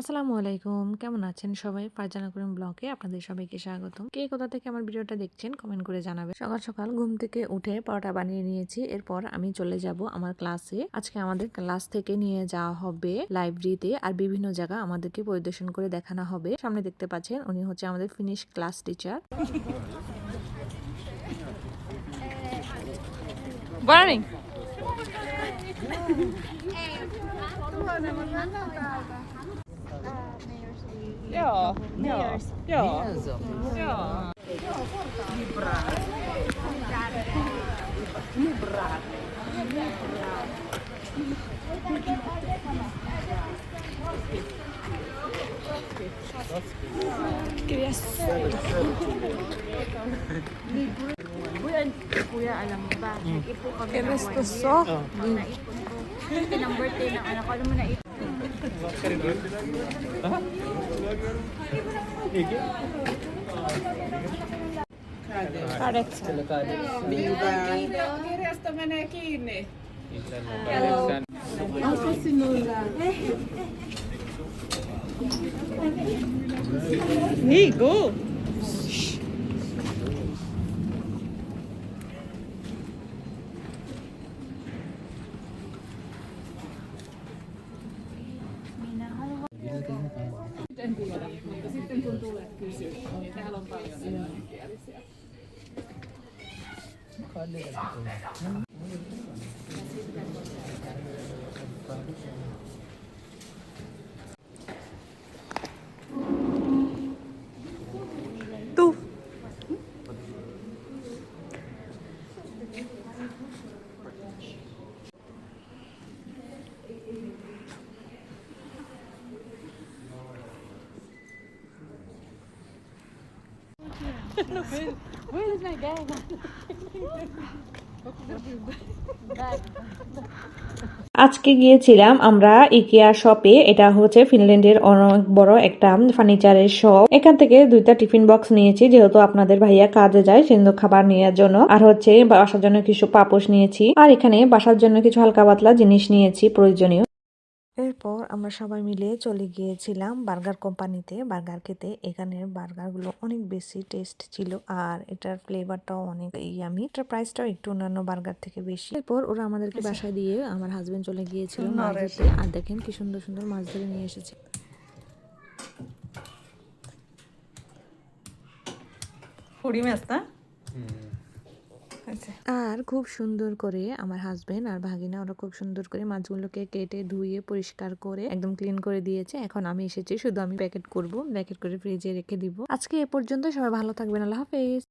আসসালামু আলাইকুম, কেমন আছেন সবাই? ফারজানা করিম ব্লগে আপনাদের সবাইকে স্বাগতম। কে কোথা থেকে আমার ভিডিওটা দেখছেন কমেন্ট করে জানাবেন। সকাল সকাল ঘুম থেকে উঠে পরোটা বানিয়ে নিয়েছি। এরপর আমি চলে যাব আমার ক্লাসে। আজকে আমাদের ক্লাস থেকে নিয়ে যাওয়া হবে লাইব্রেরিতে, আর বিভিন্ন জায়গা আমাদেরকে পরিদর্শন করে দেখানো হবে। সামনে দেখতে পাচ্ছেন উনি হচ্ছে আমাদের finish class teacher. Morning. Ja, ja, ja, ja. Kuya, alam mo ba, nag-ipo kami ng Gusto? naipon ko. Ng birthday ng anak ko, alam mo naipon. Kirjasta menee kiinni. Niin, go. En tiedä, mutta sitten kun tulet kysyä, niin täällä on paljon englanninkielisiä. Tu. Where is my bag? আজকে গিয়েছিলাম আমরা ইকিয়া শপে। এটা হচ্ছে ফিনল্যান্ডের অনেক বড় একটা ফার্নিচারের শপ। এখান থেকে 2টা টিফিন বক্স নিয়েছি, যেহেতু আপনাদের ভাইয়া কাজে যায় সেজন্য খাবার নেওয়ার জন্য। আর হচ্ছে বাসার জন্য কিছু পাপোশ নিয়েছি, আর এখানে বাসার জন্য কিছু হালকা পাতলা জিনিস নিয়েছি প্রয়োজনীয়। এরপর আমরা সবাই মিলে চলে গিয়েছিলাম বার্গার কোম্পানিতে বার্গার খেতে। এখানের বার্গারগুলো অনেক বেশি টেস্ট ছিল, আর এটার ফ্লেভারটাও অনেক ইয়ামি। এটার প্রাইসটাও একটু অন্যান্য বার্গার থেকে বেশি। এরপর ওরা আমাদেরকে বাসায় দিয়ে আমার হাজবেন্ড চলে গিয়েছিল মাছ ধরতে। আর দেখেন কি সুন্দর সুন্দর মাছ ধরে নিয়ে এসেছে। Huri mesta. আর খুব সুন্দর করে আমার হাজবেন্ড আর ভাগিনা ওরা খুব সুন্দর করে মাছগুলোকে কেটে ধুয়ে পরিষ্কার করে একদম ক্লিন করে দিয়েছে। এখন আমি এসেছি, শুধু আমি প্যাকেট করব, প্যাকেট করে ফ্রিজে রেখে দিব। আজকে এ পর্যন্ত, সবাই ভালো থাকবেন, আল্লাহ হাফেজ।